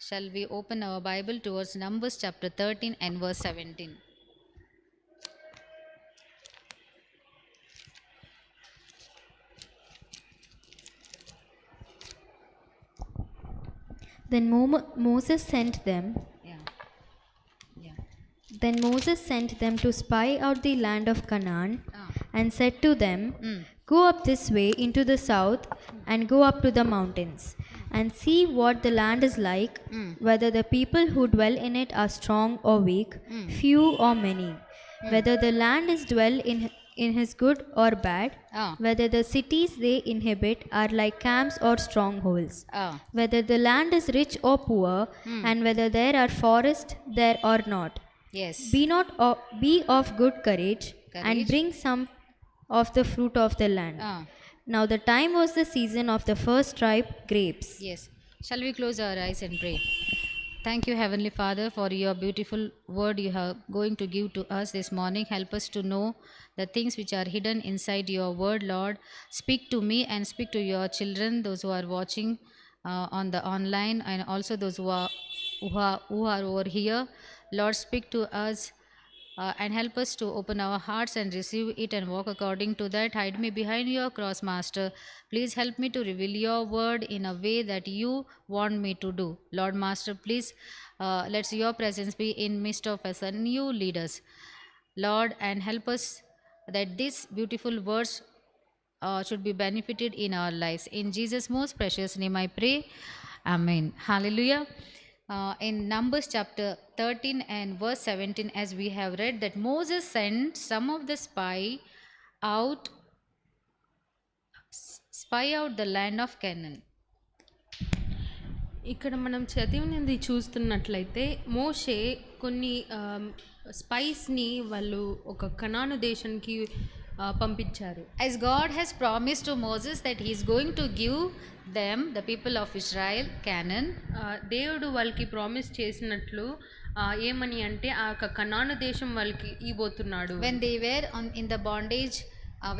Shall we open our Bible towards Numbers chapter 13 and verse 17? Then Moses sent them. Yeah. Then Moses sent them to spy out the land of Canaan, and said to them, "Go up this way into the south, and go up to the mountains, and see what the land is like, whether the people who dwell in it are strong or weak, few or many, whether the land is dwell in his good or bad, whether the cities they inhabit are like camps or strongholds, whether the land is rich or poor, and whether there are forests there or not. Yes. Be of good courage, and bring some of the fruit of the land." Now the time was the season of the first ripe grapes. Yes. Shall we close our eyes and pray? Thank you, Heavenly Father, for your beautiful word you are going to give to us this morning. Help us to know the things which are hidden inside your word, Lord. Speak to me and speak to your children, those who are watching on the online, and also those who are over here. Lord, speak to us. And help us to open our hearts and receive it and walk according to that. Hide me behind your cross, Master. Please help me to reveal your word in a way that you want me to do. Lord Master, please let your presence be in midst of us and you lead us, Lord, and help us that these beautiful words should be benefited in our lives. In Jesus' most precious name I pray. Amen. Hallelujah. In Numbers chapter 13 and verse 17, as we have read, that Moses sent some of the spy out the land of Canaan. ఇక్కడ మనం చదివినది చూస్తున్నట్లయితే మోషే కొన్ని స్పైస్ని వాళ్ళు ఒక కనాను దేశానికి పంపించారు. As God has promised to Moses that he is going to give them, the people of Israel, Canaan. దేవుడు వాళ్ళకి ప్రామిస్ చేసినట్లు ఏమని అంటే ఆ కనాను దేశం వాళ్ళకి ఇవ్వబోతున్నాడు. When they were in the bondage,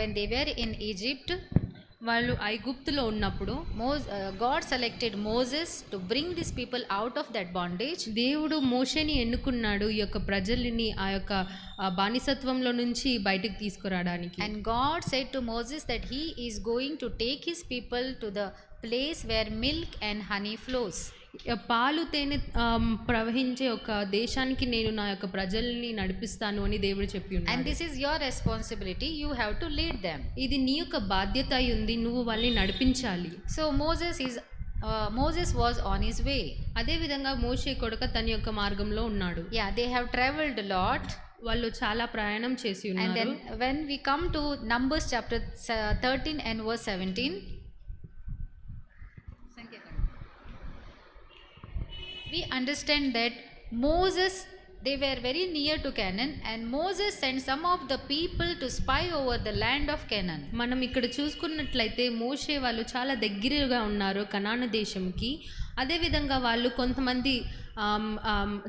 when they were in Egypt, వాళ్ళు ఐగుప్తులో ఉన్నప్పుడు God selected Moses to bring these people out of that bondage. దేవుడు మోషేని ఎన్నుకున్నాడు ఈ యొక్క ప్రజల్ని ఆ యొక్క బానిసత్వంలో నుంచి బయటికి తీసుకురావడానికి. And God said to Moses that he is going to take his people to the place where milk and honey flows. పాలు తేనె ప్రవహించే ఒక దేశానికి నేను నా యొక్క ప్రజల్ని నడిపిస్తాను అని దేవుడు చెప్పి ఉన్నాడు. And this is your responsibility, you have to lead them. ఇది నీ యొక్క బాధ్యత అయి ఉంది, నువ్వు వాళ్ళని నడిపించాలి. So Moses was on his way. అదే విధంగా మోషే కొడుక తన యొక్క మార్గంలో ఉన్నాడు. Yeah, they have traveled a lot. వాళ్ళు చాలా ప్రయాణం చేసి ఉన్నారు. And then when we come to Numbers chapter 13 and verse 17, we understand that they were very near to Canaan, and Moses sent some of the people to spy over the land of Canaan. మనం ఇక్కడ చూసుకున్నట్లయితే మోషే వాళ్ళు చాలా దగ్గరగా ఉన్నారు కనాను దేశంకి. అదే విధంగా వాళ్ళు కొంతమంది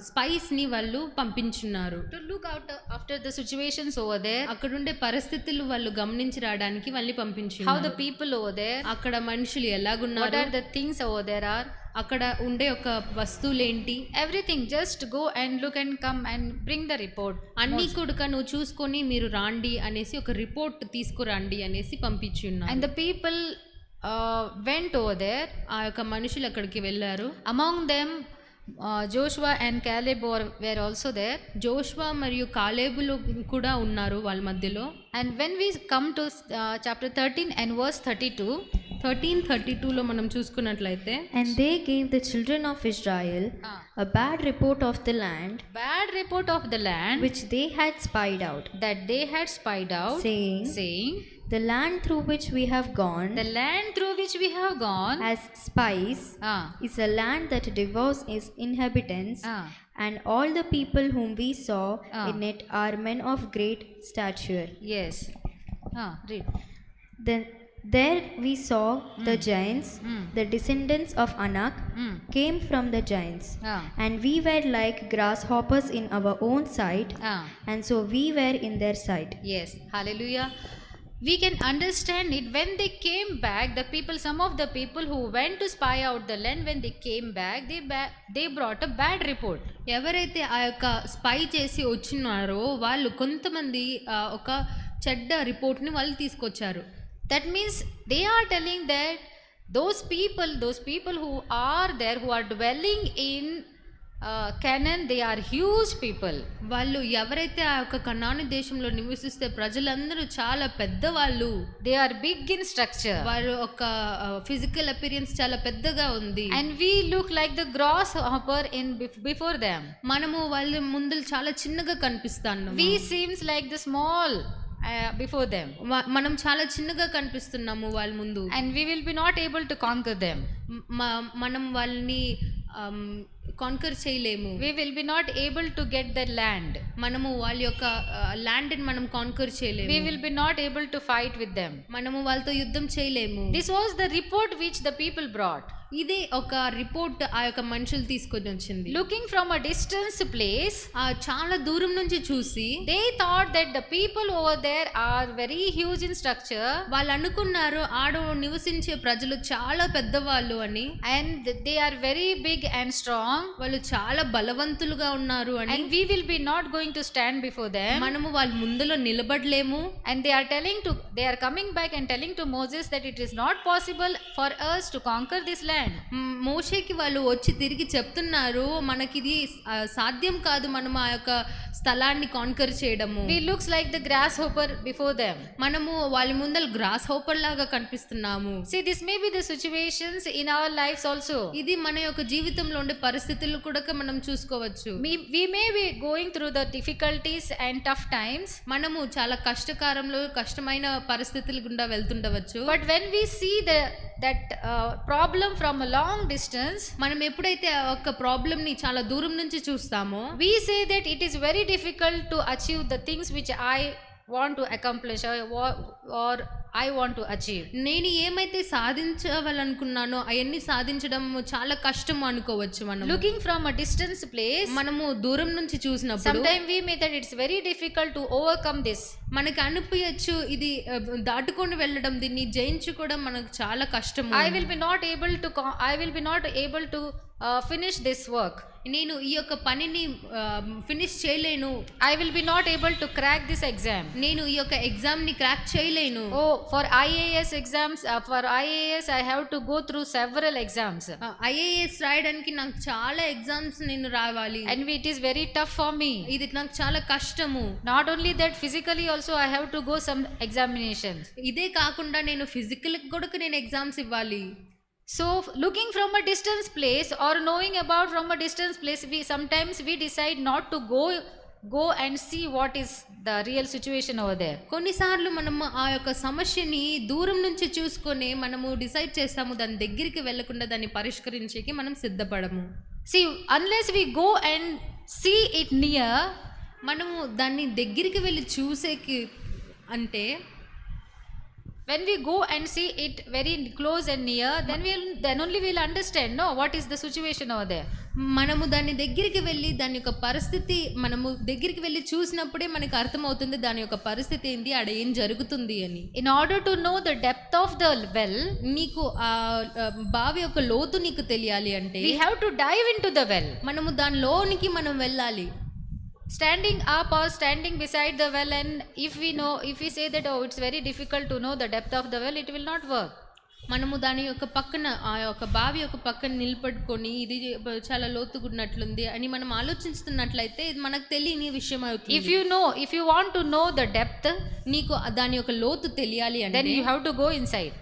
స్పైస్ ని వాళ్ళు పంపించున్నారు. To look out after the situations over there. అక్కడ ఉండే పరిస్థితులు వాళ్ళు గమనించి రావడానికి వాళ్ళని పంపించున్నారు. How the people over there, అక్కడ మనుషులు ఎలాగున్నారు, what are the things over there are, అక్కడ ఉండే ఒక వస్తువులేంటి, everything. Just go and look and come and bring the report. అన్ని కూడా నువ్వు చూసుకొని మీరు రాండి అనేసి ఒక రిపోర్ట్ తీసుకురండి అనేసి పంపించున్నారు. And the people went over there. ఆ యొక్క మనుషులు అక్కడికి వెళ్ళారు. Among them Joshua and Caleb were also there. Joshua మరియు కాలేబులు కూడా ఉన్నారు వాళ్ళ మధ్యలో. And when we come to chapter 13 and verse 32, 13:32లో మనం చూసుకున్నట్లయితే, "And they gave the children of Israel a bad report of the land which they had spied out, saying, The land through which we have gone as spies is a land that devours its inhabitants, and all the people whom we saw in it are men of great stature." Yes. Read. Then there we saw the giants, the descendants of Anak came from the giants, and we were like grasshoppers in our own sight, and so we were in their sight. Yes. Hallelujah. we can understand it when they came back. The people, some of the people who went to spy out the land, when they came back, they brought a bad report. ఎవరైతే ఆ యొక్క spy చేసి వచ్చినారో వాళ్ళు కొంతమంది ఒక చెడ్డ రిపోర్ట్ని వాళ్ళు తీసుకొచ్చారు. That means they are telling that those people who are there, who are dwelling in Canaan, they are huge people. వాళ్ళు ఎవరైతే ఆ యొక్క కనాను దేశంలో నివసిస్తే ప్రజలందరూ చాలా పెద్దవాళ్ళు. They are big in structure. వారు ఒక ఫిజికల్ అపిరియన్స్ చాలా పెద్దగా ఉంది. And we look like the grasshopper in before them. మనము వాళ్ళ ముందు చాలా చిన్నగా కనిపిస్తాను. We seems like the small before them. మనం చాలా చిన్నగా కనిపిస్తున్నాము వాళ్ళ ముందు. And we will be not able to conquer them. మనం వాళ్ళని కాన్కర్ చేయలేము. We will be not able to get the land. మనము వాళ్ళ యొక్క ల్యాండ్ ని మనం కాన్కర్ చేయలేము. We will be not able to fight with them. మనము వాళ్ళతో యుద్ధం చేయలేము. This was the report which the people brought. ఇది ఒక రిపోర్ట్ ఆ యొక్క మనుషులు తీసుకొని వచ్చింది. Looking from a distance place, చాలా దూరం నుంచి చూసి they thought that the people over there are very huge in structure. వాళ్ళు అనుకున్నారు ఆడ నివసించే ప్రజలు చాలా పెద్దవాళ్ళు అని. And they are very big and strong. వాళ్ళు చాలా బలవంతులుగా ఉన్నారు అని. And we will be not going to stand before them. మనము వాళ్ళ ముందులో నిలబడలేము. And they are coming back and telling to Moses that it is not possible for us to conquer this land. మోషేకి వాళ్ళు వచ్చి తిరిగి చెప్తున్నారు, మనకిది సాధ్యం కాదు మనం ఆ యొక్క స్థలాన్ని కాన్కర్ చేయడము. We looks like the grasshopper before them. మనము వాళ్ళ ముందర గ్రాస్ హోపర్ లాగా కనిపిస్తున్నాము. See, this may be the situations in our lives also. ఇది మన యొక్క జీవితంలో ఉండే పరిస్థితులు కూడా మనం చూసుకోవచ్చు. We may be going through the difficulties and tough times. మనము చాలా కష్టమైన పరిస్థితుల గుండా వెళ్తుండవచ్చు. But when we see that problem from a long distance, మనం ఎప్పుడైతే ఒక ప్రాబ్లమ్ ని చాలా దూరం నుంచి చూస్తామో, we say that it is very difficult to achieve the things which I want to accomplish or I want to achieve. నేను ఏమైతే సాధించాలనుకున్నానో అవన్నీ సాధించడం చాలా కష్టం అనుకోవచ్చు. మనం looking from a distance place, మనము దూరం నుంచి చూసినప్పుడు sometimes we may that it's very difficult to overcome this. మనకు అనిపించచ్చు ఇది దాటుకొని వెళ్ళడం, దీన్ని జయించుకోవడం మనకు చాలా కష్టం. I will be not able to finish this work. నేను ఈ యొక్క పనిని ఫినిష్ చేయలేను. I will be not able to crack this exam. నేను ఈ యొక్క ఎగ్జామ్ ని క్రాక్ చేయలేను. Oh, for IAS exams, for IAS I have to go through several exams. IAS రాయడానికి నాకు చాలా ఎగ్జామ్స్ నేను రావాలి. And it is very tough for me. ఇది నాకు చాలా కష్టము. Not only that, physically also I have to go some examinations. ఇదే కాకుండా నేను ఫిజికల్ కూడా నేను ఎగ్జామ్స్ ఇవ్వాలి. So looking from a distance place or knowing about from a distance place, we sometimes decide not to go and see what is the real situation over there. కొన్నిసార్లు మనము ఆ యొక్క సమస్యని దూరం నుంచి చూసుకొని మనము డిసైడ్ చేస్తాము, దాని దగ్గరికి వెళ్లకుండా దాన్ని పరిష్కరించేకి మనం సిద్ధపడము. See, unless we go and see it near, మనము దాన్ని దగ్గరికి వెళ్ళి చూసేకి అంటే when we go and see it very close and near, then only we'll understand what is the situation over there. మనము దాని దగ్గరికి వెళ్ళి దాని యొక్క పరిస్థితి మనము దగ్గరికి వెళ్ళి చూసినప్పుడే మనకు అర్థమవుతుంది దాని యొక్క పరిస్థితి ఏంటి, ఆడ ఏం జరుగుతుంది అని. In order to know the depth of the well, నీకు ఆ బావి యొక్క లోతు నీకు తెలియాలి అంటే we have to dive into the well. మనము దానిలోనికి మనం వెళ్ళాలి. Standing up or standing beside the well, and if we say that it's very difficult to know the depth of the well, it will not work. మనము దాని యొక్క పక్కన ఆ యొక్క బావి యొక్క పక్కన నిలబడుకొని ఇది చాలా లోతుగున్నట్లుంది అని మనం ఆలోచిస్తున్నట్లయితే ఇది మనకు తెలియని విషయం అవుతుంది. If you want to know the depth, నీకు దాని యొక్క లోతు తెలియాలి అంటే then you have to go inside.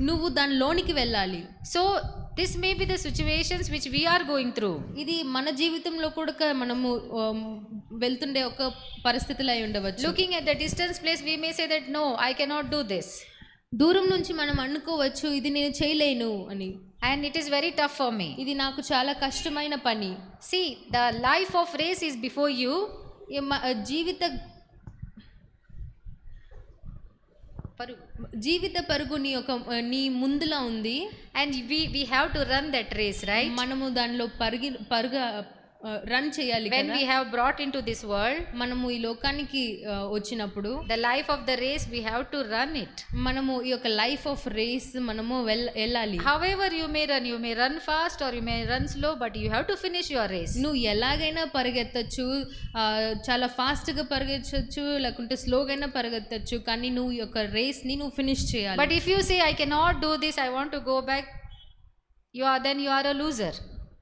నువ్వు దానిలోనికి వెళ్ళాలి. So this may be the situations which we are going through. ఇది మన జీవితంలో కూడా మనము వెళ్తుండే ఒక పరిస్థితులు అయి ఉండవచ్చు. Looking at the distance place, we may say that no, I cannot do this. దూరం నుంచి మనం అనుకోవచ్చు ఇది నేను చేయలేను అని. And it is very tough for me. ఇది నాకు చాలా కష్టమైన పని. See, the life of race is before you. జీవిత పరుగు నీ ముందులా ఉంది. And we have to run that race, right? మనము దానిలో రన్ చేయాలి when కదా. we have brought into this world, మనము ఈ లోకానికి వచ్చినప్పుడు the life of the race we have to run it. మనము ఈ యొక్క లైఫ్ ఆఫ్ రేస్ మనము వెళ్ళాలి. However you may run fast or you may run slow, but you have to finish your race. నువ్వు ఎలాగైనా పరిగెత్తచ్చు, చాలా ఫాస్ట్గా పరిగెత్తచ్చు, లేకుంటే స్లోగా అయినా పరిగెత్తచ్చు, కానీ నువ్వు ఈ యొక్క రేస్ని నువ్వు ఫినిష్ చేయాలి. But if you say I cannot do this, I want to go back, then you are a loser.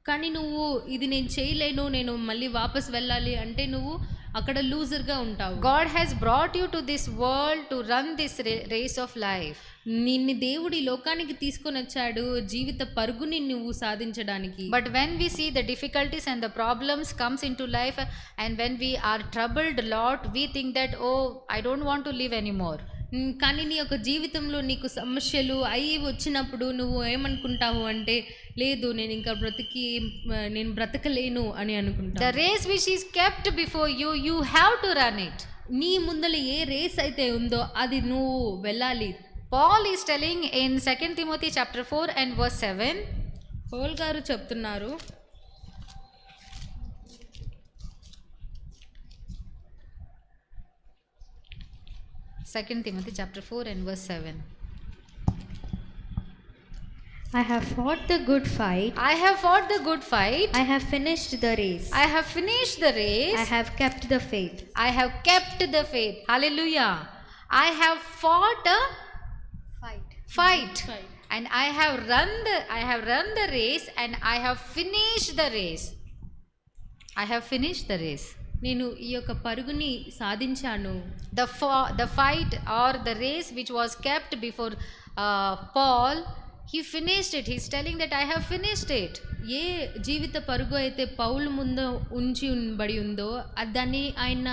కానీ నువ్వు ఇది నేను చేయలేను, నేను మళ్ళీ వాపస్ వెళ్ళాలి అంటే నువ్వు అక్కడ లూజర్గా ఉంటావు. God has brought you to this world to run this race of life. నిన్ను దేవుడు ఈ లోకానికి తీసుకొని వచ్చాడు జీవిత పరుగుని నువ్వు సాధించడానికి. But when we see the difficulties and the problems comes into life, and when we are troubled a lot, we think that, oh, I don't want to live anymore. కానీ నీ యొక్క జీవితంలో నీకు సమస్యలు అవి వచ్చినప్పుడు నువ్వు ఏమనుకుంటావు అంటే, లేదు నేను ఇంకా నేను బ్రతకలేను అని అనుకుంటా. The race which is kept before you, you have to run it. నీ ముందర ఏ రేస్ అయితే ఉందో అది నువ్వు వెళ్ళాలి. Paul is telling in 2 Timothy chapter 4 and verse 7. Paul గారు చెప్తున్నారు, 2 Timothy chapter 4 and verse 7. I have fought the good fight. I have fought the good fight. I have finished the race. I have finished the race. I have kept the faith. I have kept the faith. Hallelujah. I have fought a fight. And I have run the race, and I have finished the race. I have finished the race. నేను ఈ యొక్క పరుగుని సాధించాను. The fight or the race which was kept before Paul, he finished it. He's telling that I have finished it. ఏ జీవిత పరుగు అయితే పౌలు ముందు ఉంచబడి ఉందో దాన్ని ఆయన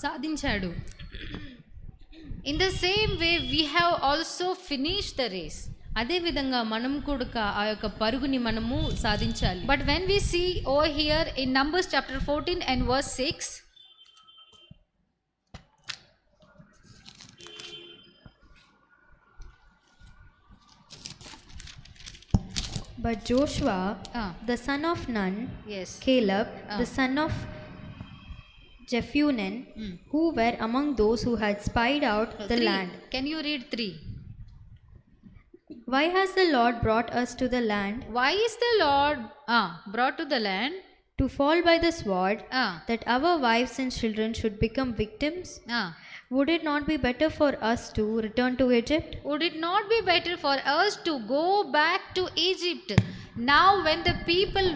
సాధించాడు. In the same way, we have also finished the race. అదే విధంగా మనం కూడా ఆ యొక్క పరుగుని మనము సాధించాలి. But when we see over here in Numbers chapter 14 and verse 6, but Joshua, the son of Nun, yes, Caleb, the son of Jephunneh, who were among those who had spied out the 3. land. Can you read 3? Why has the Lord brought us to the land? Why is the Lord brought to the land? To fall by the sword, that our wives and children should become victims? Would it not be better for us to return to Egypt? Would it not be better for us to go back to Egypt? Now when the people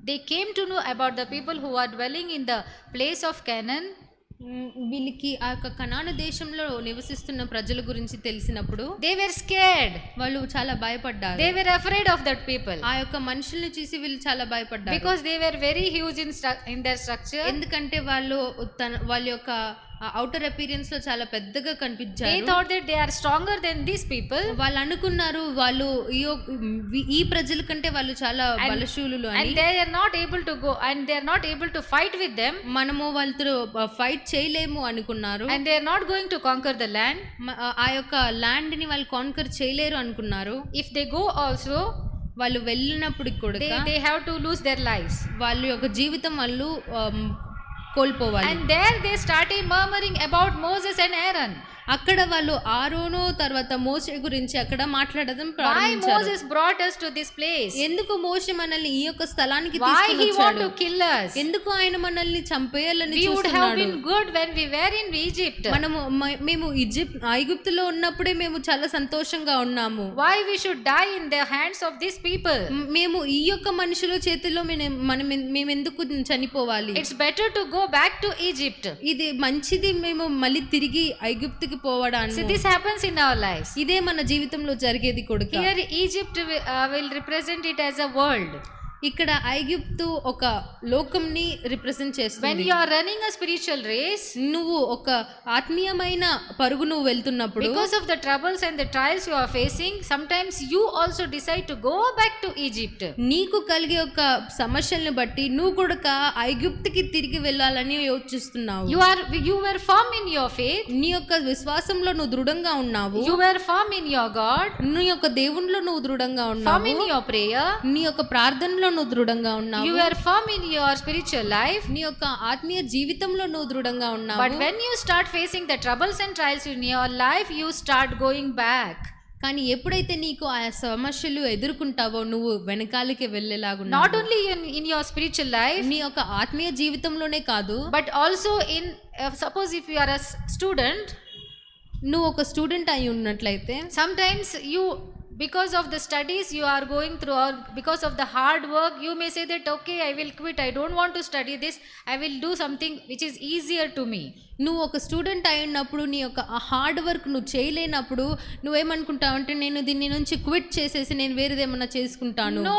they came to know about the people who are dwelling in the place of Canaan, వీళ్ళకి ఆ యొక్క కనాను దేశంలో నివసిస్తున్న ప్రజల గురించి తెలిసినప్పుడు they were scared. వాళ్ళు చాలా భయపడ్డారు. They were afraid of that people. ఆ యొక్క మనుషుల్ని చూసి వీళ్ళు చాలా భయపడ్డారు. Because they were very huge in their structure. ఎందుకంటే వాళ్ళ యొక్క అవుటర్ అపియరెన్స్ లో చాలా పెద్దగా కనిపించారు. They thought that they are stronger than these people. వాళ్ళు అనుకున్నారు వాళ్ళు ఈ ప్రజల కంటే వాళ్ళు చాలా బలశూలులు అని. And they are not able to go, and they are not able to fight with them. మనము వాళ్ళతో ఫైట్ చేయలేము అనుకున్నారు. And they are not going to conquer the land. ఆ యొక్క ల్యాండ్ ని వాళ్ళు కాన్కర్ చేయలేరు అనుకున్నారు. If they go also, వాళ్ళు వెళ్ళినప్పుడు కూడా they have to lose their lives. వాళ్ళ యొక్క జీవితం వాళ్ళు కోల్పోవాలి. And there they started murmuring about Moses and Aaron. అక్కడ వాళ్ళు ఆరోను తర్వాత మోషే గురించి అక్కడ మాట్లాడడం ప్రారంభించారు. Why Moses brought us to this place? ఎందుకు మోషే మనల్ని ఈ యొక్క స్థలానికి Why తీసుకొని he want వచ్చాడు? to kill us? ఎందుకు ఆయన మనల్ని చంపేయాలని We would have చూస్తున్నాడు? been good when we were in Egypt. మేము ఐగుప్తులో ఉన్నప్పుడే మేము చాలా సంతోషంగా ఉన్నాము. Why we should die in the hands of these people? మేము ఈ యొక్క మనుషుల చేతిలో మేము ఎందుకు చనిపోవాలి? It's better to go back to Egypt. ఇది మంచిది మేము మళ్ళీ తిరిగి ఐగుప్తుకి పోవడానికి. See, this happens in our lives. ఇదే మన జీవితంలో జరిగేది కొడుకు. Here Egypt will represent it as a world. ఇక్కడ ఐగుప్తు ఒక లోకంని రిప్రజెంట్ చేస్తుంది. When you are running a spiritual race, నువ్వు ఒక ఆత్మీయమైన పరుగు నువ్వు వెళ్తున్నప్పుడు, because of the troubles and the trials you are facing, sometimes you also decide to go back to Egypt. నీకు కలిగే ఒక సమస్యల్ని బట్టి నువ్వు కూడా ఐగుప్తుకి తిరిగి వెళ్ళాలని యోచిస్తున్నావు. You were firm in your faith. నీ యొక్క విశ్వాసంలో నువ్వు దృఢంగా ఉన్నావు. You were firm in your God. నీ యొక్క దేవునిలో నువ్వు దృఢంగా ఉన్నావు. Firm in your prayer. నీ యొక్క ప్రార్థనలో నువ్వు దృఢంగా ఉన్నావు, you are firm in your spiritual life. నీ యొక్క ఆత్మీయ జీవితంలో నువ్వు దృఢంగా ఉన్నావు. But when you start facing the troubles and trials in your life, you start going back. కానీ ఎప్పుడైతే నీకు ఆ సమస్యలు ఎదుర్కొంటావో నువ్వు వెనకాలకి వెళ్ళేలాగున్నా, Not only in your spiritual life, నీ యొక్క ఆత్మీయ జీవితంలోనే కాదు, but also in suppose if you are a student, నువ్వు ఒక స్టూడెంట్ అయి ఉన్నట్లయితే sometimes you, because of the studies you are going through, or because of the hard work, you may say that okay, I will quit, I don't want to study this, I will do something which is easier to me. నువ్వు ఒక student అయినప్పుడు నీ యొక్క ఆ hard work నువ్వు చేయలేనప్పుడు నువ్వేమనుకుంటావు అంటే నేను దీని నుంచి క్విట్ చేసేసి నేను వేరేదేమన్నా చేసుకుంటాను. No,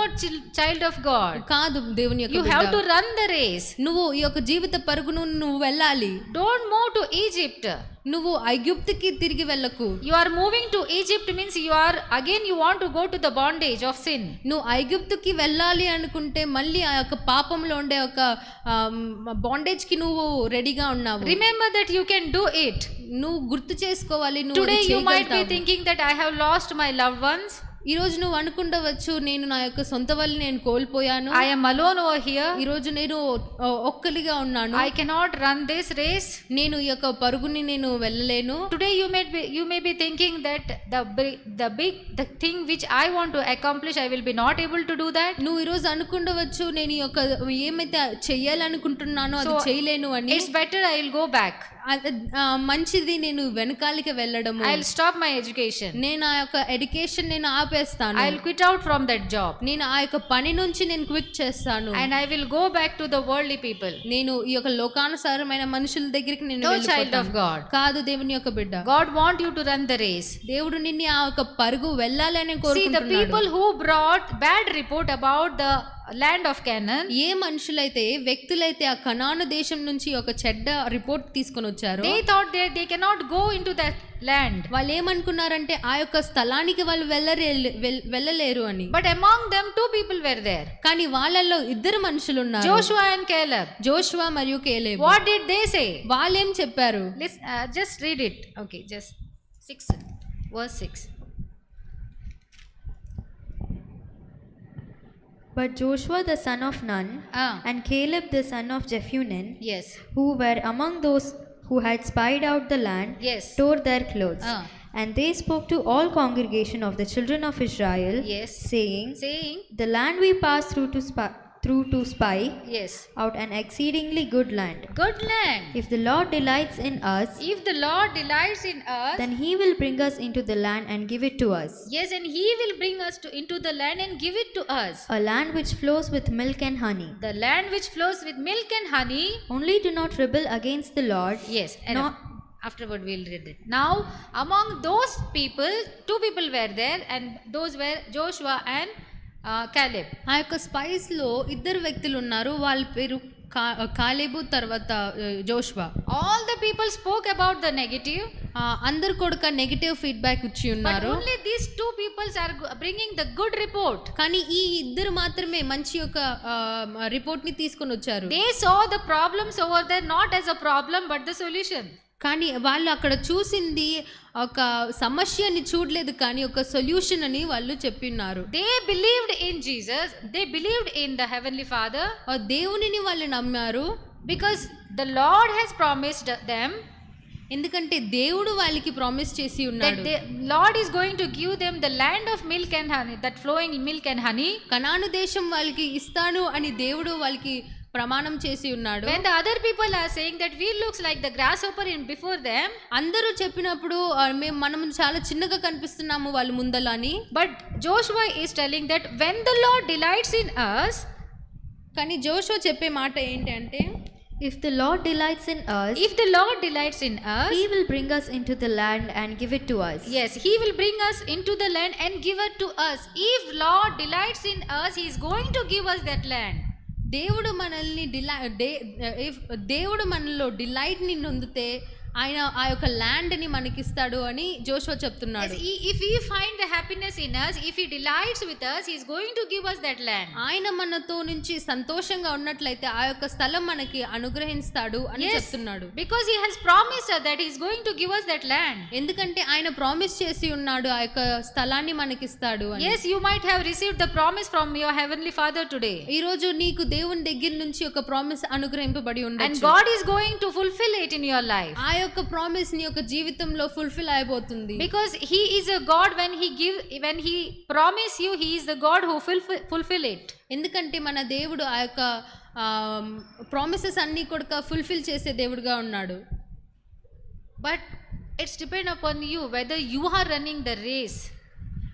child of God, కాదు దేవుని యొక్క you బిడ్డ. have to run the race. నువ్వు ఈ యొక్క జీవిత పరుగును నువ్వు వెళ్ళాలి. Don't move to Egypt. నువ్వు ఐగుప్తుకి తిరిగి వెళ్ళకు. You are moving to Egypt means you are again, you want to go to the bondage of sin. నువ్వు ఐగుప్తుకి వెళ్ళాలి అనుకుంటే మళ్ళీ ఆ యొక్క పాపంలో ఉండే ఒక బాండేజ్ కి నువ్వు రెడీగా ఉన్నావు. Remember that you can do it. నువ్వు గుర్తు చేసుకోవాలి. నువ్వు Today you might be చేయగలుగుతావు. thinking that I have lost my loved ones, ఈ రోజు నువ్వు అనుకుండవచ్చు నేను నా యొక్క సొంత వాళ్ళని నేను కోల్పోయాను, I am alone over here, ఈ రోజు నేను ఒక్కలిగా ఉన్నాను, I cannot run this race. నేను ఈ యొక్క పరుగుని నేను వెళ్ళలేను. Today you may be thinking that the thing which I want to accomplish, I will be not able to do that. నువ్వు ఈ రోజు అనుకుండవచ్చు నేను ఈ యొక్క ఏమైతే చెయ్యాలనుకుంటున్నానో అది చేయలేను అని. It's better I will go back, మంచిది నేను వెనకాలకి వెళ్ళడము, I will stop my education, నేను ఆ యొక్క ఎడ్యుకేషన్ నేను ఆపేస్తాను, I will quit out from that job, నేను ఆ యొక్క పని నుంచి నేను క్విట్ చేస్తాను, and I will go back to the worldly people. నేను ఈ యొక్క లోకానుసారమైన మనుషుల దగ్గరికి నేను No, child వెళ్ళిపోతాను. of God, కాదు దేవుని యొక్క బిడ్డ. God want you to run the race. దేవుడు నిన్ను ఆ యొక్క పరుగు వెళ్ళాలని See, the కోరుకుంటున్నాడు. people who brought bad report about the land of Canaan, ఏ మనుషులైతే వ్యక్తులైతే ఆ కనాను దేశం నుంచి ఒక చెడ్డ రిపోర్ట్ తీసుకొని వచ్చారు, they thought that they cannot go into that land. వాళ్ళు ఏమనుకున్నారంటే ఆ యొక్క స్థలానికి వాళ్ళు వెళ్ళలేరు అని. But among them 2 people were there, కానీ వాళ్ళల్లో 2 మనుషులు ఉన్నారు, Joshua and Caleb. జోషువా మరియు కేలేబు. What did they say? వాళ్ళేం చెప్పారు? Listen, just read it. Okay, just 6, verse 6. But Joshua the son of Nun Ah, and Caleb the son of Jephunneh, yes, who were among those who had spied out the land, yes, tore their clothes. Ah. And they spoke to all congregation of the children of Israel, yes, saying, saying, the land we passed through to spy yes, out an exceedingly good land. good land. If the Lord delights in us, If the Lord delights in us, then he will bring us into the land and give it to us, yes, and He will bring us into the land and give it to us. a land which flows with milk and honey. The land which flows with milk and honey. Only do not rebel against the Lord. Yes, and Not- afterward we'll read it. Now, among those people, 2 people were there, and those were Joshua and Caleb. ఆ యొక్క spice లో 2 వ్యక్తులు ఉన్నారు, వాళ్ళ పేరు కాలేబు తర్వాత Joshua. All the people spoke about the negative, అందరు కూడా నెగటివ్ ఫీడ్బ్యాక్ ఇచ్చి but ఉన్నారు. only these 2 people are bringing the good report. కానీ ఈ 2 మాత్రమే మంచి యొక్క రిపోర్ట్ ని తీసుకొని వచ్చారు. They saw the problems over there not as a problem but the solution. కానీ వాళ్ళు అక్కడ చూసింది ఒక సమస్యని చూడలేదు, కానీ ఒక సొల్యూషన్ అని వాళ్ళు చెప్పిన్నారు. They believed in Jesus, they believed in the Heavenly Father, దేవునిని వాళ్ళు నమ్మారు, because the Lord has promised them ఎందుకంటే దేవుడు వాళ్ళకి ప్రామిస్ చేసి that ఉన్నాడు. the Lord is going to give them the land of milk and honey, that flowing milk and honey. కనాను దేశం వాళ్ళకి ఇస్తాను అని దేవుడు వాళ్ళకి ప్రమాణం చేసి ఉన్నాడు. When the other people are saying that we looks like the grasshopper in before them, అందరూ చెప్పినప్పుడు మనం చాలా చిన్నగా కనిపిస్తున్నాము వాళ్ళు ముందలని, but Joshua is telling that when the Lord delights in us, కానీ జోషువా చెప్పే మాట ఏంటంటే If the Lord delights in us, if the Lord delights in us, he will bring us into the land and give it to us. yes, He will bring us into the land and give it to us. If Lord delights in us, He is going to give us that land. దేవుడు మనల్ని దేవుడు మనలో delight ని నొందితే ఆయన ఆ యొక్క ల్యాండ్ని మనకిస్తాడు అని జోషువ చెప్తున్నాడు. If we find the happiness in us, if he delights with us, he is going to give us that land. ఆయన మనతో నుంచి సంతోషంగా ఉన్నట్లయితే ఆ యొక్క స్థలం మనకి అనుగ్రహిస్తాడు అని చెప్తున్నాడు. Because he has promised us that he is going to give us that land. ఎందుకంటే ఆయన ప్రామిస్ చేసి ఉన్నాడు ఆ యొక్క స్థలాన్ని మనకిస్తాడు అని. Yes, you might have received the promise from your heavenly Father today. ఈ రోజు నీకు దేవుని దగ్గర నుంచి ఒక ప్రామిస్ అనుగ్రహింపబడి And ఉండొచ్చు. God is going to fulfill it in your life. ఆ యొక్క ప్రామిస్ నీ యొక్క జీవితంలో ఫుల్ఫిల్ అయిపోతుంది. Because he is a God, when he promise you, he is the God who fulfill it. ఎందుకంటే మన దేవుడు ఆ యొక్క ప్రామిసెస్ అన్ని కూడా ఫుల్ఫిల్ చేసే దేవుడుగా ఉన్నాడు. But it's depend upon you whether you are running the race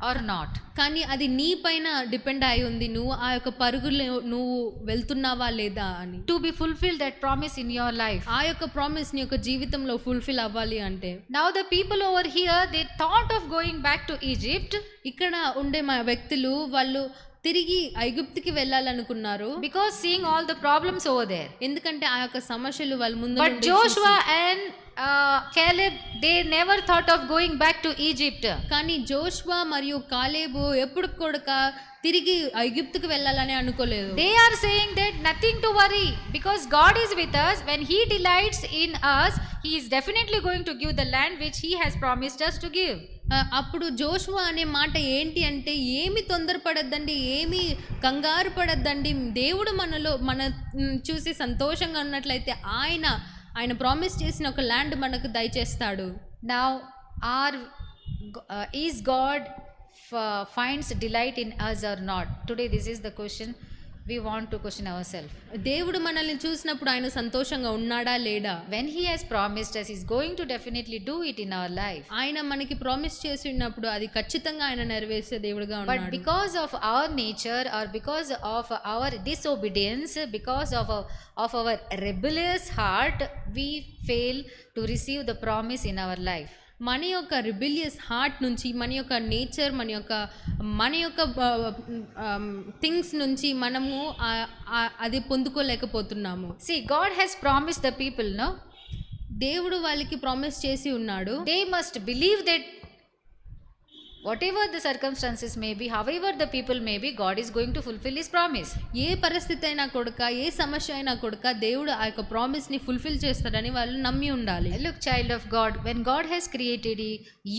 or not. కానీ అది నీ పైన డిపెండ్ అయి ఉంది, నువ్వు ఆ యొక్క పరుగులు నువ్వు వెళ్తున్నావా లేదా అని. To be fulfilled that promise in your life. ఆ యొక్క ప్రామిస్ నీ యొక్క జీవితంలో ఫుల్ఫిల్ అవ్వాలి అంటే. Now the people over here, they thought of going back to Egypt. ఇక్కడ ఉండే మా వ్యక్తులు వాళ్ళు తిరిగి ఐగుప్తుకి వెళ్ళాలనుకున్నారు. Because seeing all the problems over there. ఎందుకంటే ఆ యొక్క సమస్యలు వాళ్ళ ముందు. But Joshua and Caleb, they never thought of going back to Egypt. కానీ జోషువా మరియు కాలేబు ఎప్పుడు కూడా తిరిగి ఐగుప్తుకు వెళ్ళాలని అనుకోలేదు. They are saying that nothing to worry because God is with us. When he delights in us, he is definitely going to give the land which he has promised us to give. అప్పుడు Joshua అనే మాట ఏంటి అంటే, ఏమి తొందరపడద్దండి, ఏమి కంగారు పడద్దండి, దేవుడు మన చూసి సంతోషంగా ఉన్నట్లయితే ఆయన ప్రామిస్ చేసిన ఒక ల్యాండ్ మనకు దయచేస్తాడు. Now is God finds delight in us or not? Today this is the question we want to question ourselves. దేవుడు మనల్ని చూసినప్పుడు ఆయన సంతోషంగా ఉన్నాడా లేడా? When he has promised us, he is going to definitely do it in our life. ఆయన మనకి promise చేసి ఉన్నప్పుడు అది ఖచ్చితంగా ఆయన నెరవేర్చే దేవుడుగా ఉన్నాడు. But because of our nature or because of our disobedience, because of our rebellious heart, we fail to receive the promise in our life. మన యొక్క రిబిలియస్ హార్ట్ నుంచి, మన యొక్క నేచర్, మన యొక్క థింగ్స్ నుంచి మనము అది పొందుకోలేకపోతున్నాము. See, God has promised the people, no? దేవుడు వాళ్ళకి ప్రామిస్ చేసి ఉన్నాడు. They must believe that whatever the circumstances may be, however the people may be, God is going to fulfill his promise. ఏ పరిస్థితి అయినా కొడుక, ఏ సమస్య అయినా కొడుక, దేవుడు ఆ యొక్క ప్రామిస్ని ఫుల్ఫిల్ చేస్తాడని వాళ్ళు నమ్మి ఉండాలి. Look, child of God, when God has created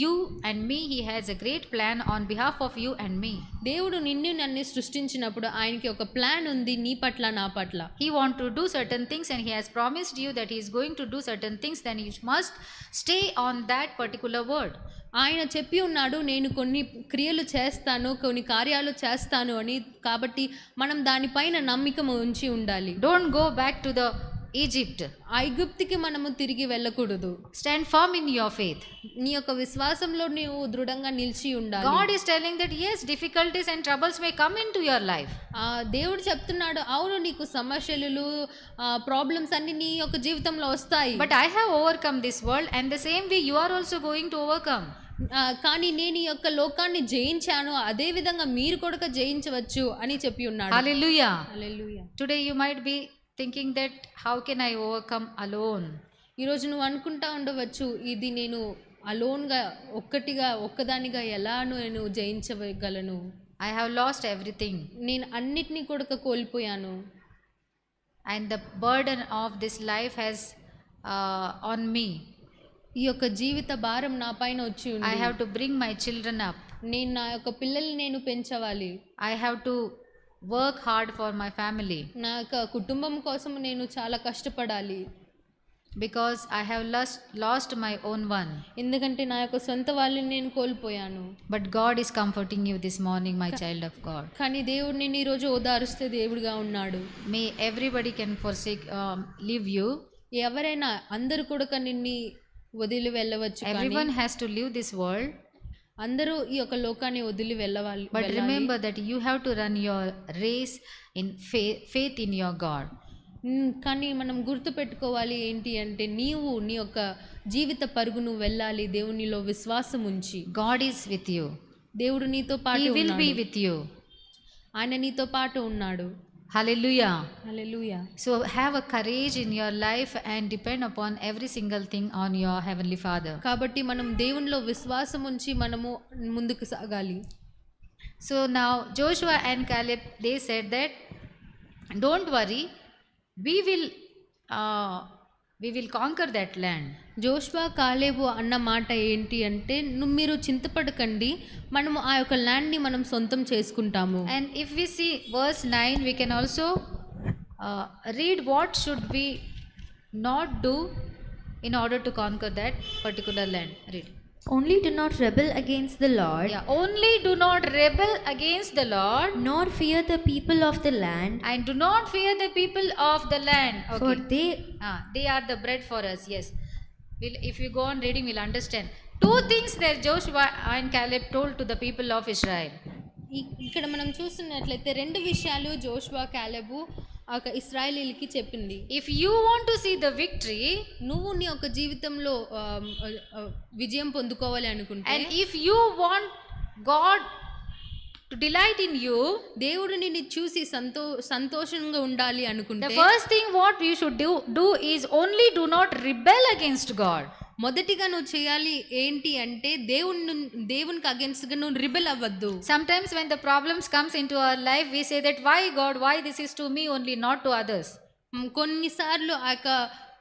you and me, he has a great plan on behalf of you and me. దేవుడు నన్ను సృష్టించినప్పుడు ఆయనకి ఒక ప్లాన్ ఉంది నీ పట్ల, నా పట్ల. He want to do certain things and he has promised you that he is going to do certain things, then you must stay on that particular word. ఆయన చెప్పి ఉన్నాడు, నేను కొన్ని క్రియలు చేస్తాను, కొన్ని కార్యాలు చేస్తాను అని. కాబట్టి మనం దానిపైన నమ్మకం ఉంచి ఉండాలి. Don't go back to the Egypt. ఐగుప్తుకి మనము తిరిగి వెళ్ళకూడదు. Stand firm in your faith. నీ యొక్క విశ్వాసంలో నీవు దృఢంగా నిలిచి ఉండాలి. God is telling that yes, difficulties and troubles may come into your life. దేవుడు చెప్తున్నాడు, అవును నీకు సమస్యలు, ప్రాబ్లమ్స్ అన్ని నీ యొక్క జీవితంలో వస్తాయి. But I have overcome this world and the same way you are also going to overcome. కానీ నేను ఈ యొక్క లోకాన్ని జయించాను, అదే విధంగా మీరు కూడా జయించవచ్చు అని చెప్పి ఉన్నాడు. Hallelujah. Hallelujah. Today you might be thinking that how can I overcome alone? ఈరోజు నువ్వు అనుకుంటా ఉండవచ్చు, ఇది నేను అలోన్గా ఒక్కదానిగా ఎలా నేను జయించగలను? I have lost everything. నేను అన్నిటినీ కూడా కోల్పోయాను. And the burden of this life has on me. ఈ యొక్క జీవిత భారం నా పైన వచ్చి ఉంది. I have to bring my children up. నేను నా యొక్క పిల్లల్ని నేను పెంచవాలి. I have to work hard for my family. నా యొక్క కుటుంబం కోసం నేను చాలా కష్టపడాలి. Because I have lost my own one. ఎందుకంటే నా యొక్క సొంత వాళ్ళని నేను కోల్పోయాను. But God is comforting you this morning, my child of God. కానీ దేవుడు నిన్ను ఈరోజు ఓదారుస్తే దేవుడుగా ఉన్నాడు. May everybody can leave you. ఎవరైనా అందరూ కూడా నిన్ను వదిలి వెళ్ళవచ్చు. Everyone has to leave this world. అందరూ ఈ యొక్క లోకాన్ని వదిలి వెళ్ళవాలి. But remember that you have to run your race in faith in your God. కానీ మనం గుర్తు పెట్టుకోవాలి ఏంటి అంటే, నీవు నీ యొక్క జీవిత పరుగును వెళ్ళాలి దేవునిలో విశ్వాసం ఉంచి. God is with you. దేవుడు నీతో పాటు He will be with you. ఆయన నీతో పాటు ఉన్నాడు. Hallelujah. Hallelujah. So have a courage in your life and depend upon every single thing on your Heavenly Father. కాబట్టి మనం దేవునిలో విశ్వాసం ఉంచి మనము ముందుకు సాగాలి. So now Joshua and Caleb, they said that don't worry, we will conquer that land. Joshua Caleb అన్న మాట ఏంటి అంటే మీరు చింతపడకండి, మనము ఆ యొక్క ల్యాండ్ని మనం సొంతం చేసుకుంటాము. And if we see verse 9, we can also read what should we not do in order to conquer that particular land. Read. Only do not rebel against the Lord, Yeah, only do not rebel against the Lord, nor fear the people of the land, and do not fear the people of the land. for Okay. They are the bread for us. Yes. If you go on reading, we'll understand. Two things that Joshua and Caleb told to the people of Israel. ఇక్కడ మనం చూస్తున్నట్లయితే రెండు విషయాలు Joshua కాలేబు ఆ ఇశ్రాయేలీయులకి చెప్పింది. If you want to see the victory, నువ్వు నీ యొక్క జీవితంలో విజయం పొందుకోవాలి అనుకుంటే, and if you want God to delight in you, దేవుడు నిన్ను చూసి సంతోషంగా ఉండాలి అనుకుంటే, the first thing what you should do is only do not rebel against God. మొదటిగా నువ్వు చేయాలి ఏంటి అంటే దేవునికి అగేన్స్ట్ గా నువ్వు రిబెల్ అవ్వద్దు. Sometimes when the problems comes into our life, we say that why God, why this is to me only, not to others. కొన్నిసార్లు ఆ యొక్క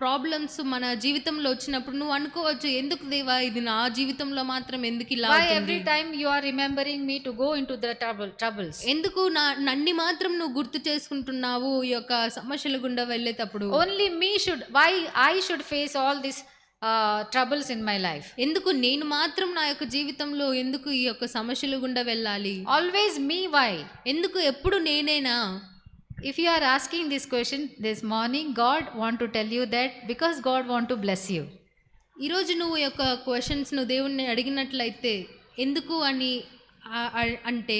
ప్రాబ్లమ్స్ మన జీవితంలో వచ్చినప్పుడు నువ్వు అనుకోవచ్చు, ఎందుకు దేవా ఇది నా జీవితంలో మాత్రం ఎందుకు ఇలా Why అవుతుంది? every time you are remembering me to go into the troubles? ఎందుకు నన్ను మాత్రం నువ్వు గుర్తు చేసుకుంటున్నావు ఈ యొక్క సమస్యల గుండా వెళ్ళేటప్పుడు? Only me should, why I should face all these troubles in my life? ఎందుకు నేను మాత్రం నా యొక్క జీవితంలో ఎందుకు ఈ యొక్క సమస్యల గుండా వెళ్ళాలి? Always me, why? ఎందుకు ఎప్పుడు నేనేనా? If you are asking this question this morning, God want to tell you that because God want to bless you. ఈరోజు నువ్వు ఈ యొక్క క్వశ్చన్స్ నువ్వు దేవుణ్ణి అడిగినట్లయితే ఎందుకు అని అంటే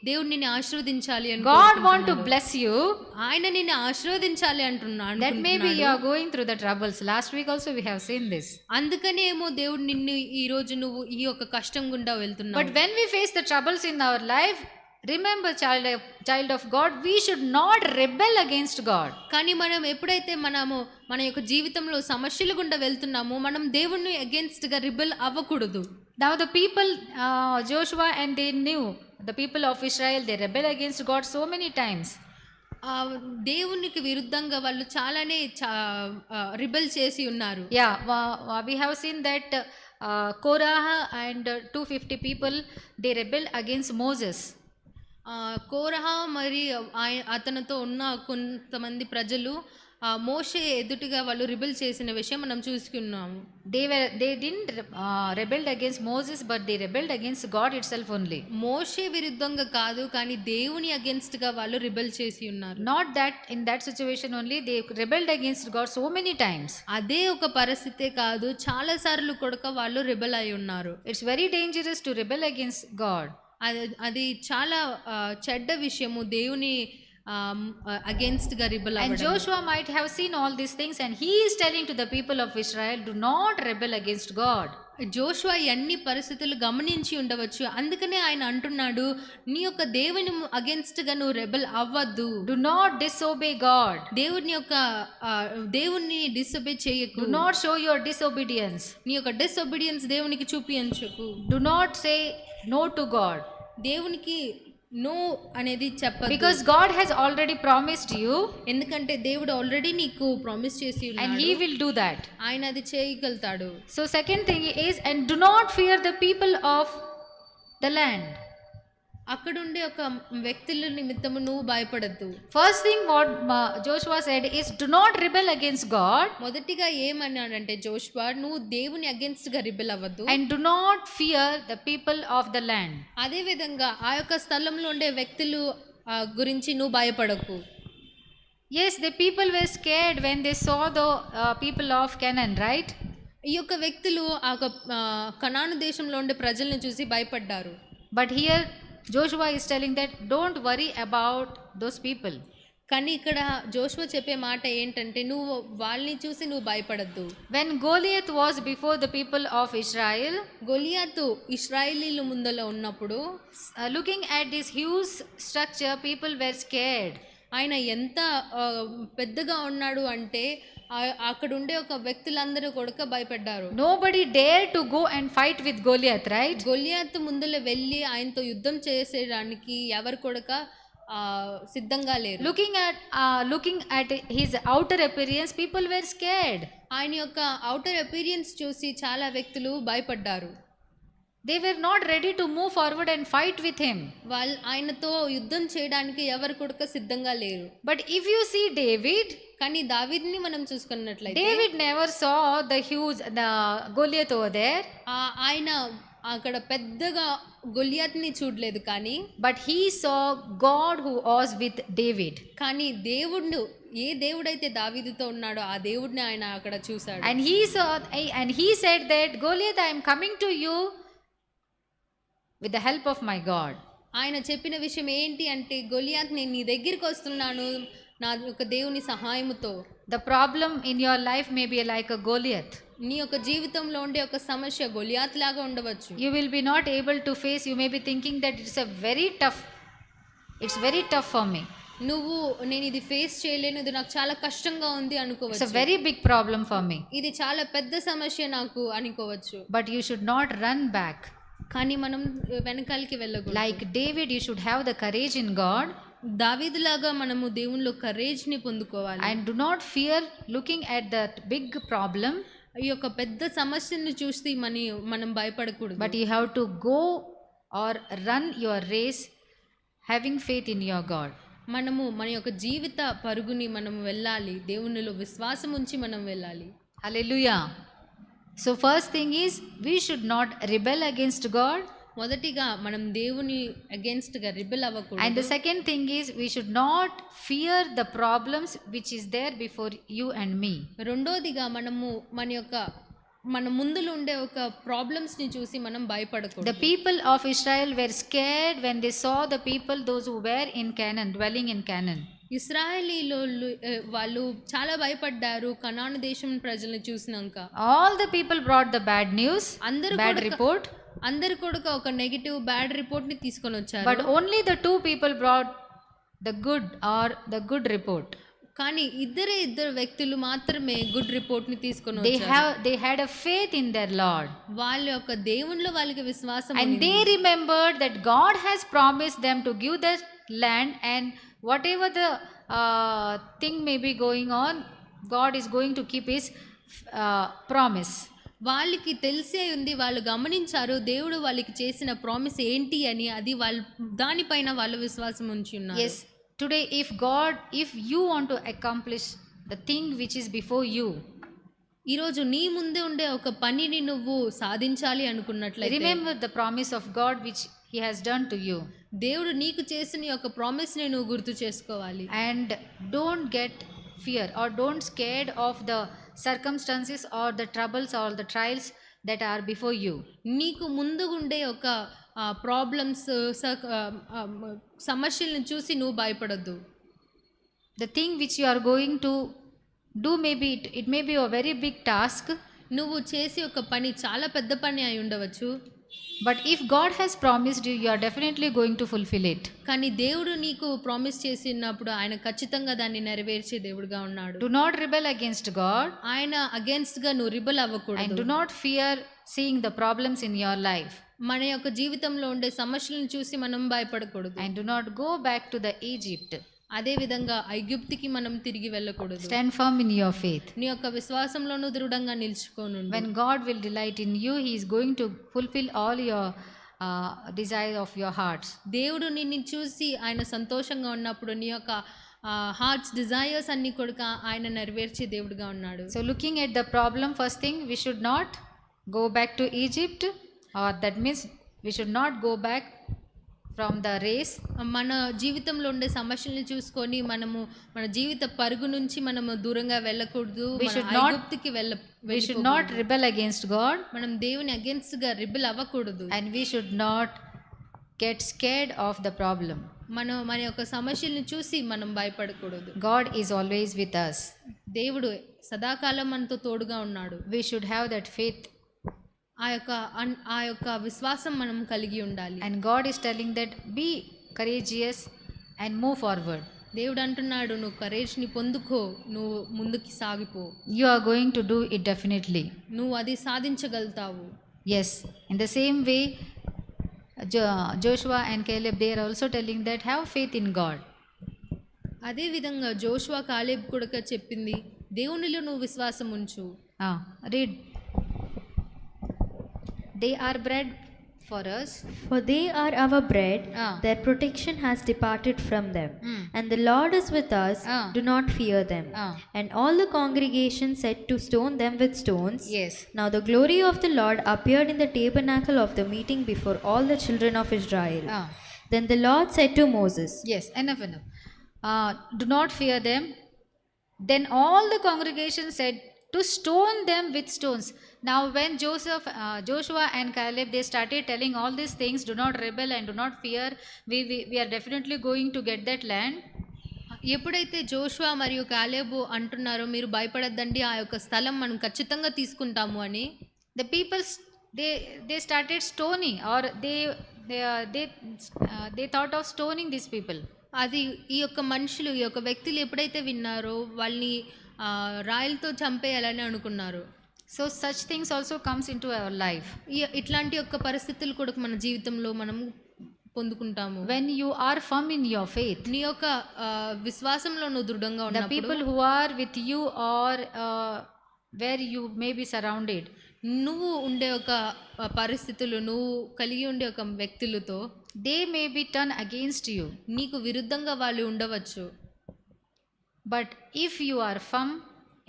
దేవుడు నిన్ను ఆశీర్వదించాలి అని, God want to bless you. ఆయన నిన్ను ఆశీర్వదించాలి అంటున్నాను. That maybe you are going through the troubles. Last week also we have seen this. అందుకనేమో దేవుడు నిన్ను ఈ రోజు నువ్వు ఈ యొక్క కష్టం గుండా వెళ్తున్నావు. But when we face the troubles in our life, remember, child of God, we should not rebel against God. కానీ మనం ఎప్పుడైతే మన యొక్క జీవితంలో సమస్యల గుండా వెళ్తున్నామో మనం దేవుణ్ణి అగేన్స్ట్ గా రిబెల్ అవ్వకూడదు. Now the people, Joshua and they knew, the people of Israel, they rebel against God so many times. దేవునికి విరుద్ధంగా వాళ్ళు చాలానే రిబెల్ చేసి ఉన్నారు. Yeah, we have seen that Korah and 250 people, they rebelled against Moses. కోరహ మరి అతనితో ఉన్న కొంతమంది ప్రజలు మోషే ఎదుటిగా వాళ్ళు రిబెల్ చేసిన విషయం మనం చూసుకున్నాము. They didn't rebelled against Moses, but they rebelled against God itself only. మోషే విరుద్ధంగా కాదు, కానీ దేవుని అగేన్స్ట్ గా వాళ్ళు రిబెల్ చేసి ఉన్నారు. Not that in that situation only, they rebelled against God so many times. అదే ఒక పరిస్థితే కాదు, చాలా సార్లు కూడా వాళ్ళు రిబెల్ అయి ఉన్నారు. It's very dangerous to rebel against God. అది చాలా చెడ్డ విషయము, దేవుని అగేన్స్ట్ గా రిబెల్ అవ్వడం. And Joshua might have seen all these things, and he is telling to the people of Israel, do not rebel against God. Joshua అన్ని పరిస్థితులు గమనించి ఉండవచ్చు, అందుకనే ఆయన అంటున్నాడు, నీ యొక్క దేవుని అగేన్స్ట్ గా నువ్వు రెబెల్ అవ్వద్దు. Do not disobey God. దేవుణ్ణి డిసొబే చేయకు. Do not show your disobedience. నీ యొక్క డిసొబీడియన్స్ దేవునికి చూపించకు. Do not say no to God. దేవునికి నో అనేది చెప్పదు. Because God has already promised you. ఎందుకంటే దేవుడు ఆల్రెడీ నీకు ప్రామిస్ చేసి ఉన్నాడు. And he will do that. ఆయన అది చేయగలుగుతాడు. So second thing is, and do not fear the people of the land. అక్కడుండే ఒక వ్యక్తుల నిమిత్తము నువ్వు భయపడద్దు. First thing what Joshua said is, do not rebel against God. మొదటిగా ఏమన్నాడంటే జోషువా, నువ్వు దేవుని అగేన్స్ట్ గా రిబెల్ అవ్వద్దు. And do not fear the people of the land. అదే విధంగా ఆ యొక్క స్థలంలో ఉండే వ్యక్తులు గురించి నువ్వు భయపడకు. Yes, the people were scared when they saw the people of Canaan, right? ఈ యొక్క వ్యక్తులు ఆ కనాను దేశంలో ఉండే ప్రజల్ని చూసి భయపడ్డారు. But here Joshua is telling that don't worry about those people. కానీ ఇక్కడ జోషువా చెప్పే మాట ఏంటంటే, నువ్వు వాళ్ళని చూసి నువ్వు భయపడద్దు. When Goliath was before the people of Israel, గొలియాతు ఇశ్రాయేలీల ముందల ఉన్నప్పుడు, looking at this huge structure, people were scared. ఆయన ఎంత పెద్దగా ఉన్నాడు అంటే అక్కడ ఉండే ఒక వ్యక్తులందరూ కూడా భయపడ్డారు. Nobody dared to go and fight with Goliath, right? గొలియాతు ముందులో వెళ్ళి ఆయనతో యుద్ధం చేసేయడానికి ఎవరు కూడా సిద్ధంగా లేరు. Looking at his outer appearance, people were scared. ఆయన యొక్క అవుటర్ అపీరియన్స్ చూసి చాలా వ్యక్తులు భయపడ్డారు. They were not ready to move forward and fight with him. వాళ్ళు ఆయనతో యుద్ధం చేయడానికి ఎవరు కూడా సిద్ధంగా లేరు. But if you see David, కానీ దావీదుని మనం చూసుకున్నట్లయితే David never saw the Goliath over there. ఆయన అక్కడ పెద్దగా గొలియాత్ని చూడలేదు, కానీ but he saw God who was with David. కానీ ఏ దేవుడైతే దావీదుతో ఉన్నాడో ఆ దేవుడిని ఆయన అక్కడ చూశాడు. and he said that Goliath, I am coming to you with the help of my God. ఆయన చెప్పిన విషయం ఏంటి అంటే, గొలియాత్, నేను నీ దగ్గరికి వస్తున్నాను నా యొక్క దేవుని సహాయముతో. The problem in your life may be like a Goliath. నీ యొక్క జీవితంలో ఉండే ఒక సమస్య గొలియాత్ లాగా ఉండవచ్చు. You will be not able to face. You may be thinking that it's very tough for me. నేను ఇది ఫేస్ చేయలేను, ఇది నాకు చాలా కష్టంగా ఉంది అనుకోవచ్చు. It's a very big problem for me. ఇది చాలా పెద్ద సమస్య నాకు అనుకోవచ్చు. But you should not run back. కానీ మనం వెనకాలకి వెళ్ళకూడదు. Like David, you should have the courage in God. దావీదులాగా మనము దేవునిలో కరేజ్ ని పొందుకోవాలి. And do not fear looking at that big problem. ఈ యొక్క పెద్ద సమస్యను చూసి మనం భయపడకూడదు. But you have to go or run your race having faith in your God. మన యొక్క జీవిత పరుగుని మనం వెళ్ళాలి, దేవునిలో విశ్వాసం ఉంచి మనం వెళ్ళాలి. Hallelujah. So first thing is, we should not rebel against God. మొదటిగా మనం దేవుని అగైన్స్ట్ గా రిబెల్ అవ్వకూడదు. And the second thing is, we should not fear the problems which is there before you and me. రెండోదిగా మన ముందులో ఉండే ఒక ప్రాబ్లమ్స్ ని చూసి మనం భయపడకూడదు. The people of Israel were scared when they saw the people, those who were in Canaan, dwelling in Canaan. ఇశ్రాయేలీయులు వాళ్ళు చాలా భయపడ్డారు కనాను దేశం ప్రజల్ని చూసినాక. All the people brought the bad news, bad report. అందరు కూడా ఒక నెగటివ్ బ్యాడ్ రిపోర్ట్ ని తీసుకొని వచ్చారు. But only the two people brought the good report. కానీ ఇద్దరు వ్యక్తులు మాత్రమే గుడ్ రిపోర్ట్ ని తీసుకొని వచ్చారు. They had a faith in their Lord. వాళ్ళ యొక్క దేవునిలో వాళ్ళకి విశ్వాసం ఉంది. And they remembered that God has promised them to give the land, and whatever the thing may be going on, God is going to keep his promise. వాళ్ళకి తెలిసే ఉంది, వాళ్ళు గమనించారు దేవుడు వాళ్ళకి చేసిన ప్రామిస్ ఏంటి అని. అది దానిపైన వాళ్ళు విశ్వాసం ఉంచి ఉన్నారు. Yes, today if you want to accomplish the thing which is before you, ఈరోజు నీ ముందే ఉండే ఒక పనిని నువ్వు సాధించాలి అనుకున్నట్లయితే, remember the promise of God which he has done to you. దేవుడు నీకు చేసిన ఒక ప్రామిస్ ని నువ్వు గుర్తు చేసుకోవాలి. And don't get fear or don't scared of the circumstances or the troubles or the trials that are before you. నీకు ముందుగుండే ఒక ప్రాబ్లమ్స్ సమస్యలను చూసి నువ్వు భయపడొద్దు. The thing which you are going to do, maybe it may be a very big task. నువ్వు చేసే ఒక పని చాలా పెద్ద పని అయి ఉండవచ్చు. But if God has promised you, you are definitely going to fulfill it. కానీ దేవుడు నీకు ప్రామిస్ చేసినప్పుడు ఆయన ఖచ్చితంగా దాన్ని నెరవేర్చే దేవుడుగా ఉన్నాడు. Do not rebel against God. ఆయన అగైన్స్ట్ గా నువ్వు రిబెల్ అవ్వకూడదు. And do not fear seeing the problems in your life. మన యొక్క జీవితంలో ఉండే సమస్యలను చూసి మనం భయపడకూడదు. And do not go back to the Egypt. అదే విధంగా ఐగుప్తుకి మనం తిరిగి వెళ్ళకూడదు. Stand firm in your faith. నీ యొక్క విశ్వాసంలోను దృఢంగా నిలుచుకోనుండు. When God will delight in you, he is going to fulfill all your desire of your hearts. దేవుడు నిన్ను చూసి ఆయన సంతోషంగా ఉన్నప్పుడు నీ యొక్క హార్ట్స్ డిజైర్స్ అన్ని కూడా ఆయన నెరవేర్చే దేవుడుగా ఉన్నాడు. So looking at the problem, first thing, we should not go back to Egypt, or that means we should not go back from the race. మన జీవితంలో ఉండే సమస్యల్ని చూసుకొని మన జీవిత పరుగు నుంచి మనము దూరంగా వెళ్ళకూడదు. We should not rebel against God. మనం దేవుని అగైన్స్ట్ గా రిబెల్ అవ్వకూడదు. And we should not get scared of the problem. మన యొక్క సమస్యల్ని చూసి మనం భయపడకూడదు. God is always with us. దేవుడు సదాకాలం మనతో తోడుగా ఉన్నాడు. We should have that faith. ఆ యొక్క విశ్వాసం మనం కలిగి ఉండాలి. And God is telling that be courageous and move forward. దేవుడు అంటున్నాడు, నువ్వు కరేజ్ని పొందుకో, నువ్వు ముందుకి సాగిపో, You are going to do it definitely. నువ్వు అది సాధించగలుగుతావు. Yes, in the same way, Joshua and Caleb, they are also telling that have faith in God. అదే విధంగా జోషువా కాలేబ్ కూడా చెప్పింది, దేవునిలో నువ్వు విశ్వాసం ఉంచు. Read. They are bread for us. For they are our bread, Ah. their protection has departed from them. Mm. And the Lord is with us, Ah. do not fear them. Ah. And all the congregation said to stone them with stones. Yes. Now the glory of the Lord appeared in the tabernacle of the meeting before all the children of Israel. Then the Lord said to Moses, Yes, enough. Do not fear them. Then all the congregation said to stone them with stones. Now when Joshua and Caleb, they started telling all these things, do not rebel and do not fear, we are definitely going to get that land. ఎప్పుడైతే Joshua మరియు కాలేబు అంటున్నారో, మీరు భయపడద్దండి, ఆ యొక్క స్థలం మనం ఖచ్చితంగా తీసుకుంటాము అని, The people, they started stoning, or they thought of stoning these people. అది ఈ యొక్క మనుషులు, ఈ యొక్క వ్యక్తులు ఎప్పుడైతే విన్నారో వాళ్ళని రాయలతో చంపేయాలని అనుకున్నారు. So such things also comes into our life. ఇట్లాంటి యొక్క పరిస్థితులు కూడా మన జీవితంలో మనం పొందుకుంటాము. When you are firm in your faith, నీ యొక్క విశ్వాసంలో నువ్వు దృఢంగా the ఉన్నప్పుడు, people who are with you or where you may be surrounded, నువ్వు ఉండే ఒక పరిస్థితులు, నువ్వు కలిగి ఉండే ఒక వ్యక్తులతో, they may be turned against you. నీకు విరుద్ధంగా వాళ్ళు ఉండవచ్చు. But if you are firm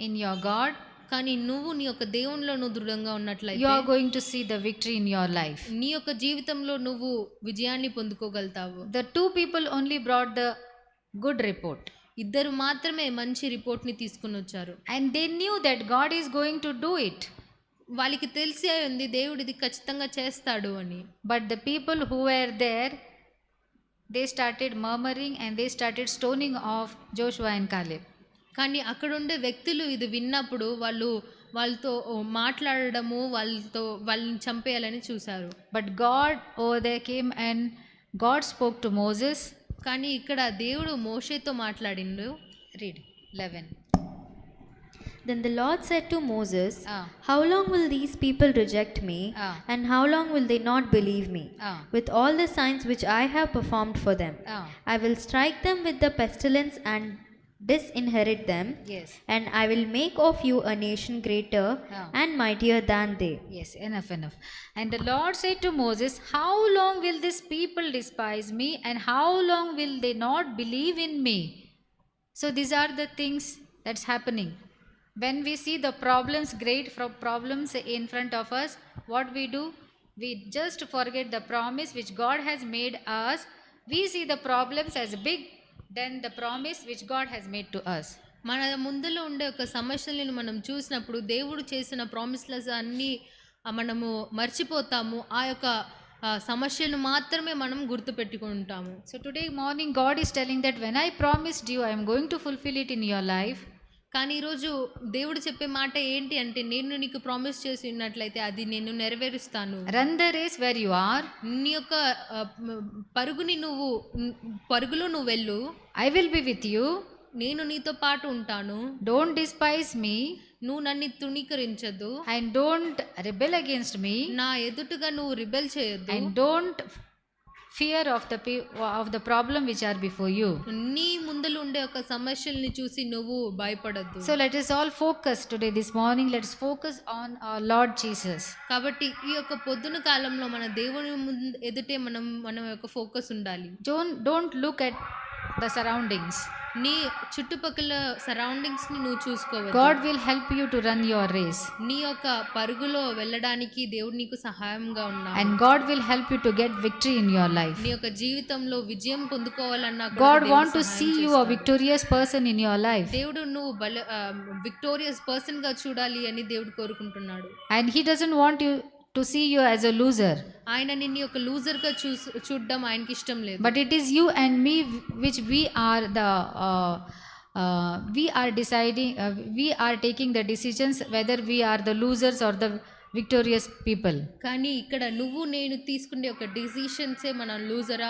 in your God, కానీ నువ్వు నీ యొక్క దేవునిలో నువ్వు దృఢంగా you ఉన్నట్లయితే are going to see the victory in your life. నీ యొక్క జీవితంలో నువ్వు విజయాన్ని పొందుకోగలుగుతావు. The two people only brought the good report, ఇద్దరు మాత్రమే మంచి రిపోర్ట్ని తీసుకుని వచ్చారు. and they knew that God is going to do it. వాళ్ళకి తెలిసే ఉంది దేవుడు ఇది ఖచ్చితంగా చేస్తాడు అని. But the people who were there, they started murmuring and they started stoning of Joshua and Caleb. కానీ అక్కడ ఉండే వ్యక్తులు ఇది విన్నప్పుడు వాళ్ళతో మాట్లాడడము, వాళ్ళని చంపేయాలని చూశారు. But God over there came and God spoke to Moses. కానీ ఇక్కడ దేవుడు మోషేతో మాట్లాడిండు. Read 11. Then the Lord said to Moses, Ah. How long will these people reject me? Ah. And how long will they not believe me? Ah. With all the signs which I have performed for them, Ah. I will strike them with the pestilence and disinherit them. Yes. And I will make of you a nation greater Ah. and mightier than they. Yes, enough. And the Lord said to Moses, how long will this people despise me, and how long will they not believe in me? So these are the things that's happening. When we see the problems, great problems in front of us, what we do? We just forget the promise which God has made us. We see the problems as big than the promise which God has made to us. మన ముందులో ఉండే ఒక సమస్యలను మనం చూసినప్పుడు దేవుడు చేసిన ప్రామిస్లెస్ అన్నీ మనము మర్చిపోతాము. ఆ యొక్క సమస్యను మాత్రమే మనం గుర్తుపెట్టుకుంటాము. So today morning God is telling that when I promised you, I am going to fulfill it in your life. కానీ ఈరోజు దేవుడు చెప్పే మాట ఏంటి అంటే, నేను నీకు ప్రామిస్ చేసి ఉన్నట్లయితే అది నేను నెరవేరుస్తాను. Run the race where you are. నీ యొక్క పరుగులో నువ్వు వెళ్ళు. I will be with you. నేను నీతో పాటు ఉంటాను. Don't despise me. నువ్వు నన్ను తుణీకరించద్దు. And don't rebel against me. నా ఎదుటగా నువ్వు రిబెల్ చేయొద్దు. And don't fear of the problem which are before you. నీ ముందులో ఉండే ఒక సమస్యల్ని చూసి నువ్వు భయపడద్దు. So let us all focus today, this morning, let us focus on our Lord Jesus. కాబట్టి ఈ యొక్క పొద్దున కాలంలో మన దేవుని ఎదుటే మన యొక్క ఫోకస్ ఉండాలి. Don't look at the surroundings. నీ చుట్టుపక్కల సరౌండింగ్స్ ని నువ్వు చూసుకోవాలి. God will help you to run your race. నీ యొక్క పరుగులో వెళ్ళడానికి దేవుడు నీకు సహాయంగా ఉన్నాడు. And God will help you to get victory in your life. నీ యొక్క జీవితంలో విజయం పొందుకోవాలన్నా God want to see you a victorious person in your life. దేవుడు నువ్వు విక్టోరియస్ పర్సన్ గా చూడాలి అని దేవుడు కోరుకుంటున్నాడు. And he doesn't want you to see you as a loser. ఆయన నిన్ను ఒక లూజర్ గా చూడడం ఆయనకి ఇష్టం లేదు. But it is you and me which we are we are deciding, we are taking the decisions whether we are the losers or the victorious people. కానీ ఇక్కడ నువ్వు నేను తీసుకునే ఒక డిసిషన్సే మన లూజరా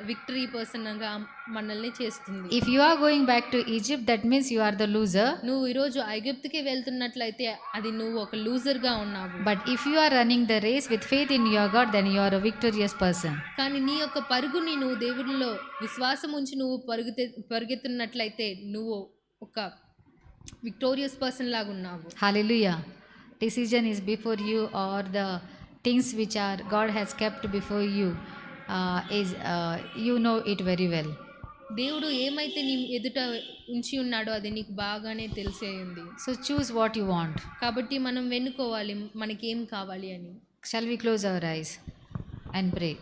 విక్టరీ పర్సన్గా మనల్ని చేస్తుంది. If you are going back to Egypt, that means you are the loser. నువ్వు ఈరోజు ఐగుప్తుకి వెళ్తున్నట్లయితే అది నువ్వు ఒక లూజర్గా ఉన్నావు. But if you are running the race with faith in your God, then you are a victorious person. కానీ నీ యొక్క పరుగుని నువ్వు దేవుడిలో విశ్వాసం ఉంచి నువ్వు పరుగెత్తున్నట్లయితే నువ్వు ఒక విక్టోరియస్ పర్సన్ లాగా ఉన్నావు. Hallelujah. Decision is before you, or the things which are God has kept before you you know it very well. దేవుడు ఏమైతే నీ ఎదుట ఉంచి ఉన్నాడో అది నీకు బాగానే తెలిసే ఉంది. So choose what you want. కాబట్టి మనం వెన్నుకోవాలి మనకేం కావాలి అని. Shall we close our eyes and pray?